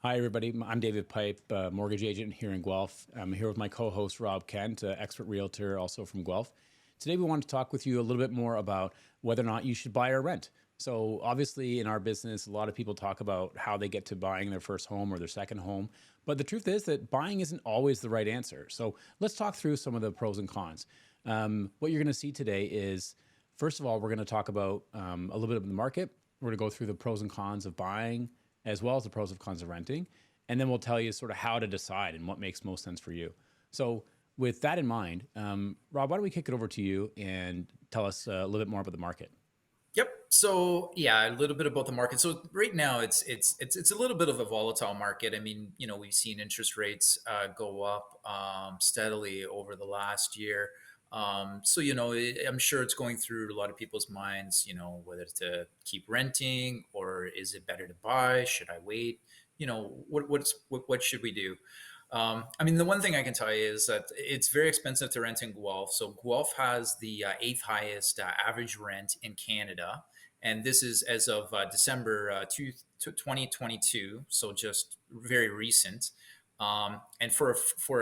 Hi, everybody. I'm David Pipe, mortgage agent here in Guelph. I'm here with my co-host Rob Kent, expert realtor, also from Guelph. Today, we want to talk with you a little bit more about whether or not you should buy or rent. So, obviously, in our business, a lot of people talk about how they get to buying their first home or their second home. But the truth is that buying isn't always the right answer. So, let's talk through some of the pros and cons. What you're going to see today is, first of all, we're going to talk about a little bit of the market. We're going to go through the pros and cons of buying, as well as the pros and cons of renting. And then we'll tell you sort of how to decide and what makes most sense for you. So, with that in mind, Rob, why don't we kick it over to you and tell us a little bit more about the market? Yep. So yeah, a little bit about the market. So right now, it's a little bit of a volatile market. I mean, we've seen interest rates go up steadily over the last year. So I'm sure it's going through a lot of people's minds. Whether to keep renting or is it better to buy? Should I wait? What should we do? I mean, the one thing I can tell you is that it's very expensive to rent in Guelph. So Guelph has the eighth highest average rent in Canada, and this is as of December 2022, so just very recent. And for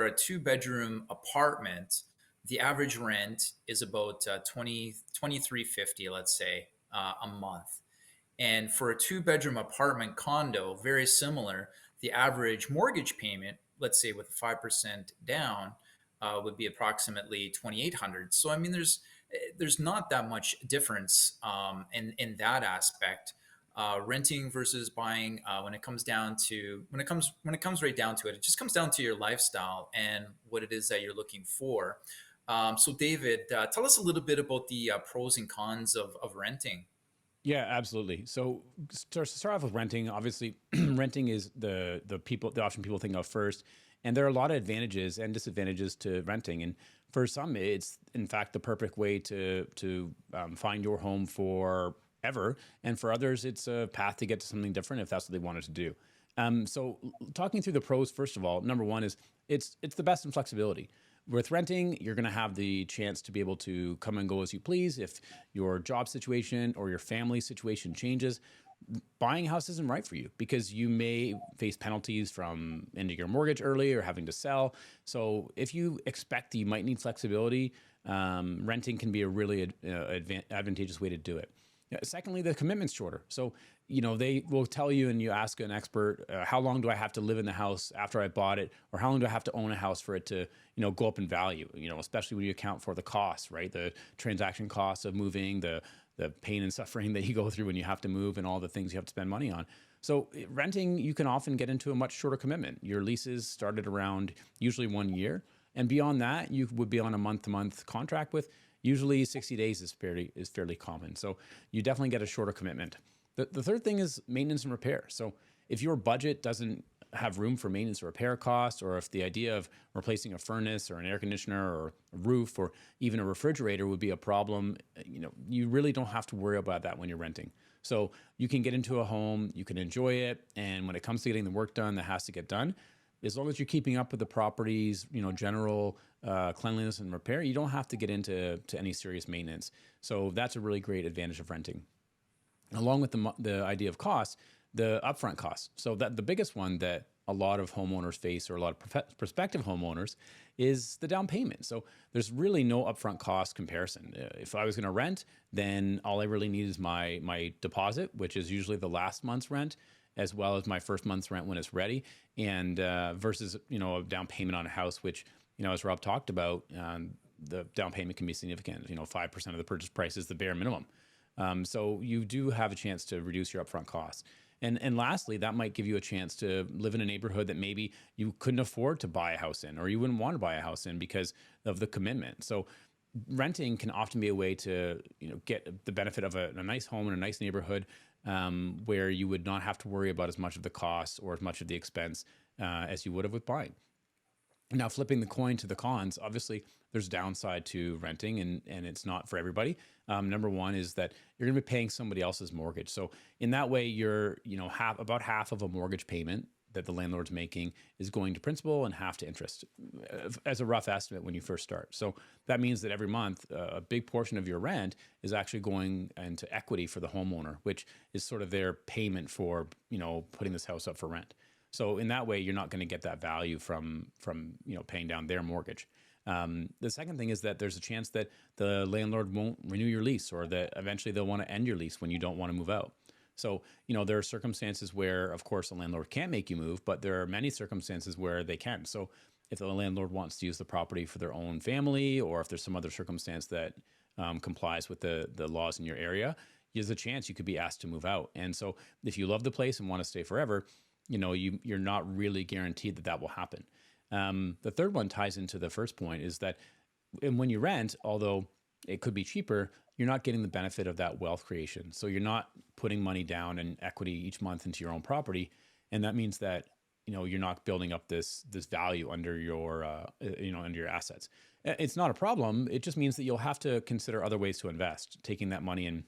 a two-bedroom apartment, the average rent is about 2350, let's say, a month. And for a two-bedroom apartment condo, very similar, the average mortgage payment, let's say with 5% down, would be approximately 2,800. So I mean, there's not that much difference in that aspect. Renting versus buying, when it comes right down to it, it just comes down to your lifestyle and what it is that you're looking for. So David, tell us a little bit about the pros and cons of renting. Yeah, absolutely. So, to start off with renting, obviously, renting is the option people think of first, and there are a lot of advantages and disadvantages to renting. And for some, it's in fact the perfect way to find your home forever, and for others, it's a path to get to something different if that's what they wanted to do. Talking through the pros, first of all, number one is it's the best in flexibility. With renting, you're going to have the chance to be able to come and go as you please. If your job situation or your family situation changes, buying a house isn't right for you because you may face penalties from ending your mortgage early or having to sell. So if you expect that you might need flexibility, renting can be a really advantageous way to do it. Secondly, the commitment's shorter. So, they will tell you and you ask an expert, how long do I have to live in the house after I bought it? Or how long do I have to own a house for it to, go up in value? Especially when you account for the costs, right? The transaction costs of moving, the pain and suffering that you go through when you have to move and all the things you have to spend money on. So renting, you can often get into a much shorter commitment. Your leases started around usually 1 year. And beyond that, you would be on a month-to-month contract with usually 60 days is fairly common. So you definitely get a shorter commitment. The third thing is maintenance and repair. So if your budget doesn't have room for maintenance or repair costs, or if the idea of replacing a furnace or an air conditioner or a roof or even a refrigerator would be a problem, you really don't have to worry about that when you're renting. So you can get into a home, you can enjoy it, and when it comes to getting the work done that has to get done, as long as you're keeping up with the property's general cleanliness and repair, you don't have to get into any serious maintenance. So that's a really great advantage of renting. Along with the idea of cost, the upfront costs. So that the biggest one that a lot of homeowners face, or a lot of prospective homeowners, is the down payment. So there's really no upfront cost comparison. If I was going to rent, then all I really need is my deposit, which is usually the last month's rent, as well as my first month's rent when it's ready, and versus a down payment on a house, which as Rob talked about, the down payment can be significant. 5% of the purchase price is the bare minimum. So you do have a chance to reduce your upfront costs. And lastly, that might give you a chance to live in a neighborhood that maybe you couldn't afford to buy a house in, or you wouldn't want to buy a house in because of the commitment. So renting can often be a way to get the benefit of a nice home in a nice neighborhood, where you would not have to worry about as much of the cost or as much of the expense as you would have with buying. Now, flipping the coin to the cons, obviously there's downside to renting, and it's not for everybody. Number one is that you're going to be paying somebody else's mortgage. So in that way, you're, about half of a mortgage payment that the landlord's making is going to principal and half to interest, as a rough estimate when you first start. So that means that every month, a big portion of your rent is actually going into equity for the homeowner, which is sort of their payment for, putting this house up for rent. So in that way, you're not going to get that value from paying down their mortgage. The second thing is that there's a chance that the landlord won't renew your lease, or that eventually they'll want to end your lease when you don't want to move out. So, there are circumstances where, of course, a landlord can't make you move, but there are many circumstances where they can. So, if the landlord wants to use the property for their own family, or if there's some other circumstance that complies with the laws in your area, there's a chance you could be asked to move out. And so, if you love the place and want to stay forever, you're not really guaranteed that that will happen. The third one ties into the first point, is that, and when you rent, although it could be cheaper, you're not getting the benefit of that wealth creation. So you're not putting money down in equity each month into your own property, and that means that you're not building up this value under your under your assets. It's not a problem. It just means that you'll have to consider other ways to invest, taking that money and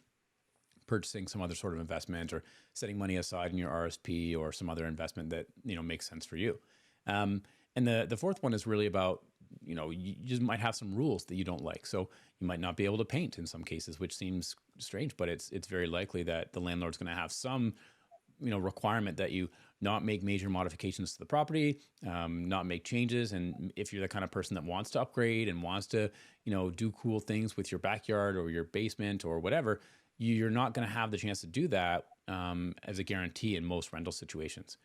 purchasing some other sort of investment, or setting money aside in your RSP or some other investment that makes sense for you. And the fourth one is really about, you just might have some rules that you don't like. So you might not be able to paint in some cases, which seems strange, but it's very likely that the landlord's going to have some requirement that you not make major modifications to the property, not make changes. And if you're the kind of person that wants to upgrade and wants to do cool things with your backyard or your basement or whatever, you're not going to have the chance to do that as a guarantee in most rental situations.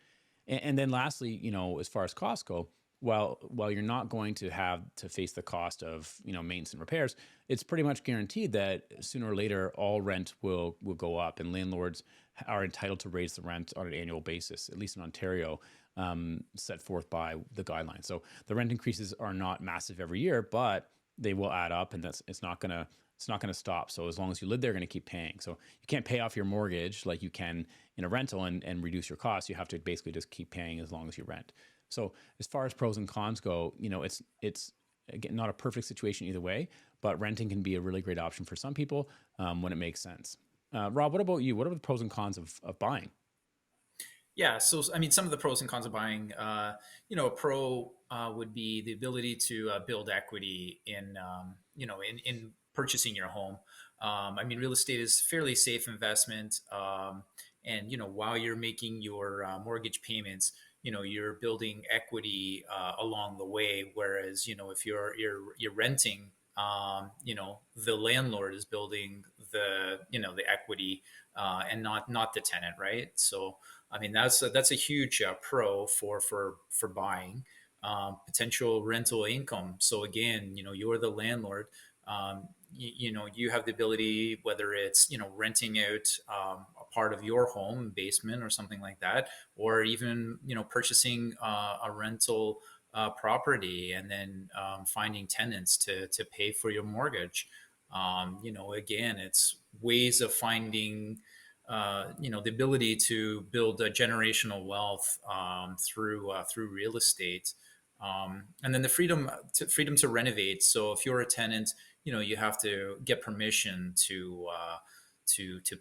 And then lastly, as far as costs go, while you're not going to have to face the cost of maintenance and repairs, it's pretty much guaranteed that sooner or later all rent will go up, and landlords are entitled to raise the rent on an annual basis, at least in Ontario, set forth by the guidelines. So the rent increases are not massive every year, but they will add up, and it's not gonna stop. So as long as you live there, you're going to keep paying. So you can't pay off your mortgage like you can in a rental and reduce your costs. You have to basically just keep paying as long as you rent. So as far as pros and cons go, it's again not a perfect situation either way, but renting can be a really great option for some people when it makes sense. Rob, what about you? What are the pros and cons of buying? Yeah, so I mean, some of the pros and cons of buying, a pro would be the ability to build equity in, in purchasing your home. I mean, real estate is fairly safe investment, and while you're making your mortgage payments, you're building equity along the way. Whereas, if you're renting, the landlord is building the equity, and not the tenant, right? So I mean, that's a huge pro for buying potential rental income. So again, you're the landlord. You have the ability, whether it's renting out a part of your home, basement or something like that, or even purchasing a rental property and then finding tenants to pay for your mortgage. Again, it's ways of finding the ability to build a generational wealth through real estate, and then the freedom to renovate. So if you're a tenant, you have to get permission to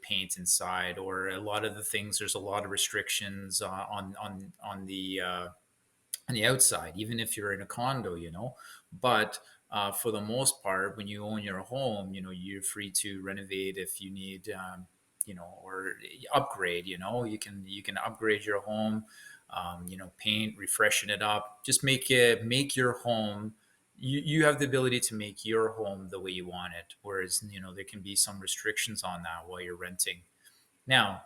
paint inside, or a lot of the things. There's a lot of restrictions on the outside, even if you're in a condo, But for the most part, when you own your home, you're free to renovate if you need, or upgrade. You can upgrade your home, paint, refreshen it up, just make your home. You have the ability to make your home the way you want it. Whereas, there can be some restrictions on that while you're renting. Now,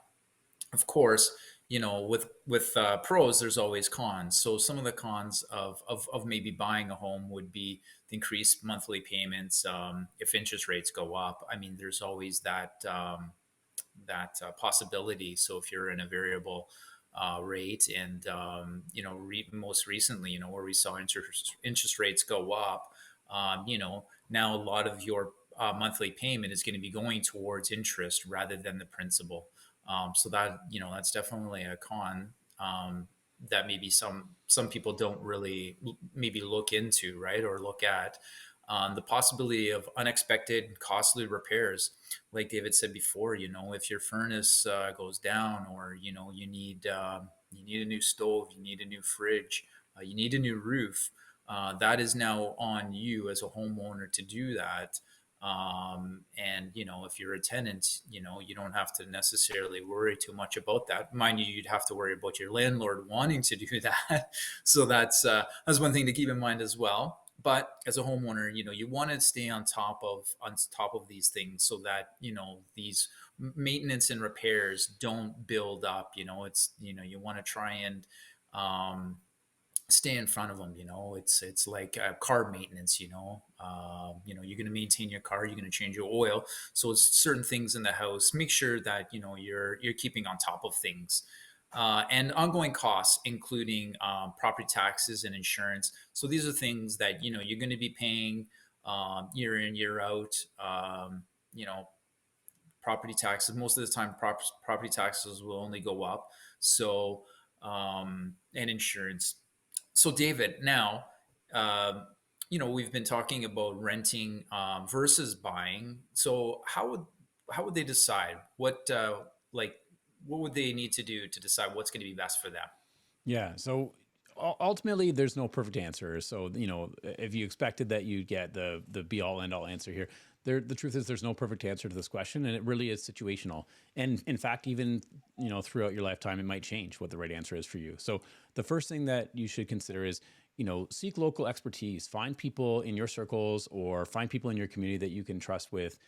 of course, with pros, there's always cons. So some of the cons of maybe buying a home would be the increased monthly payments if interest rates go up. I mean, there's always that possibility. So if you're in a variable rate, and most recently, where we saw interest rates go up, now a lot of your monthly payment is going to be going towards interest rather than the principal. So that's definitely a con that maybe some people don't really maybe look into, right, or look at. The possibility of unexpected costly repairs, like David said before. If your furnace goes down, or you need a new stove, you need a new fridge, you need a new roof. That is now on you as a homeowner to do that. And if you're a tenant, you don't have to necessarily worry too much about that. Mind you, you'd have to worry about your landlord wanting to do that. So that's one thing to keep in mind as well. But as a homeowner, you want to stay on top of these things, so that these maintenance and repairs don't build up. You want to try and um, stay in front of them. It's like car maintenance. You're going to maintain your car, you're going to change your oil. So it's certain things in the house. Make sure that you're keeping on top of things. And ongoing costs, including property taxes and insurance. So these are things that you're going to be paying year in, year out. You know Property taxes, most of the time property taxes will only go up. So and insurance. So David, now we've been talking about renting versus buying. So how would they decide like what would they need to do to decide what's going to be best for them? Yeah. So ultimately, there's no perfect answer. So if you expected that you'd get the be all end all answer here, the truth is there's no perfect answer to this question, and it really is situational. And in fact, even throughout your lifetime, it might change what the right answer is for you. So the first thing that you should consider is seek local expertise. Find people in your circles or find people in your community that you can trust with.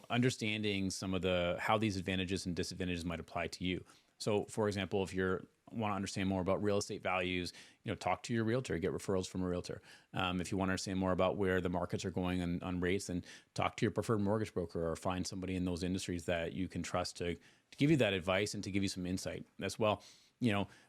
Understanding some of the how these advantages and disadvantages might apply to you. So, for example, if you're want to understand more about real estate values, talk to your realtor, get referrals from a realtor. If you want to understand more about where the markets are going on rates, then talk to your preferred mortgage broker or find somebody in those industries that you can trust to give you that advice and to give you some insight as well.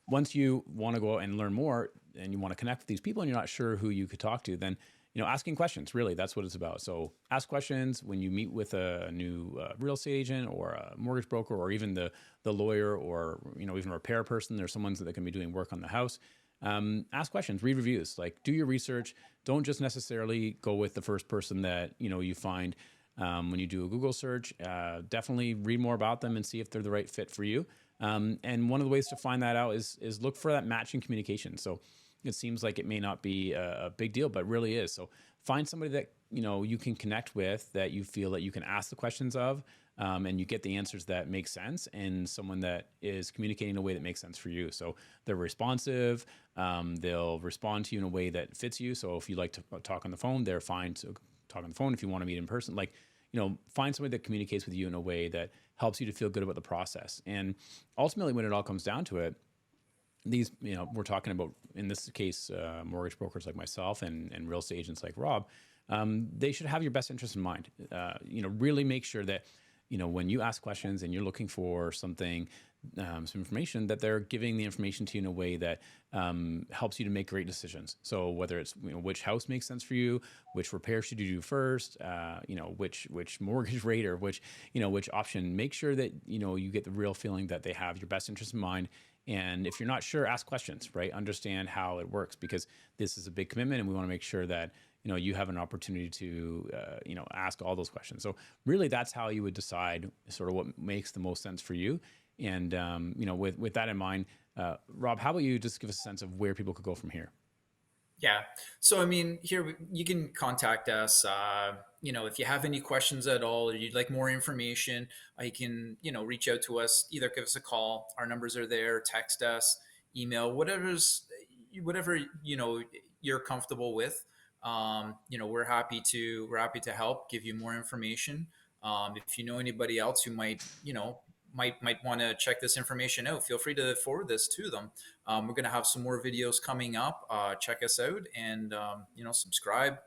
Once you want to go out and learn more and you want to connect with these people and you're not sure who you could talk to, then asking questions, really, that's what it's about. So ask questions when you meet with a new real estate agent or a mortgage broker or even the lawyer or, even a repair person. There's someone that can be doing work on the house. Ask questions, read reviews, like do your research. Don't just necessarily go with the first person that, you find when you do a Google search. Definitely read more about them and see if they're the right fit for you. And one of the ways to find that out is look for that matching communication. So it seems like it may not be a big deal, but really is. So find somebody that you can connect with, that you feel that you can ask the questions of, and you get the answers that make sense, and someone that is communicating in a way that makes sense for you. So they're responsive. They'll respond to you in a way that fits you. So if you like to talk on the phone, they're fine to talk on the phone. If you want to meet in person, find somebody that communicates with you in a way that helps you to feel good about the process. And ultimately, when it all comes down to it, these, we're talking about, in this case, mortgage brokers like myself and real estate agents like Rob, they should have your best interest in mind. Really make sure that, when you ask questions and you're looking for something, some information, that they're giving the information to you in a way that helps you to make great decisions. So whether it's, which house makes sense for you, which repair should you do first, which mortgage rate or which option, make sure that, you get the real feeling that they have your best interest in mind. And if you're not sure, ask questions, right? Understand how it works, because this is a big commitment and we want to make sure that, you have an opportunity to, ask all those questions. So really that's how you would decide sort of what makes the most sense for you. And, with that in mind, Rob, how about you just give us a sense of where people could go from here? Yeah. So, I mean, here you can contact us. If you have any questions at all or you'd like more information, you can, reach out to us, either give us a call. Our numbers are there, text us, email, whatever, you're comfortable with. We're happy to help give you more information. If you know anybody else who might want to check this information out, feel free to forward this to them. We're going to have some more videos coming up. Check us out and, subscribe,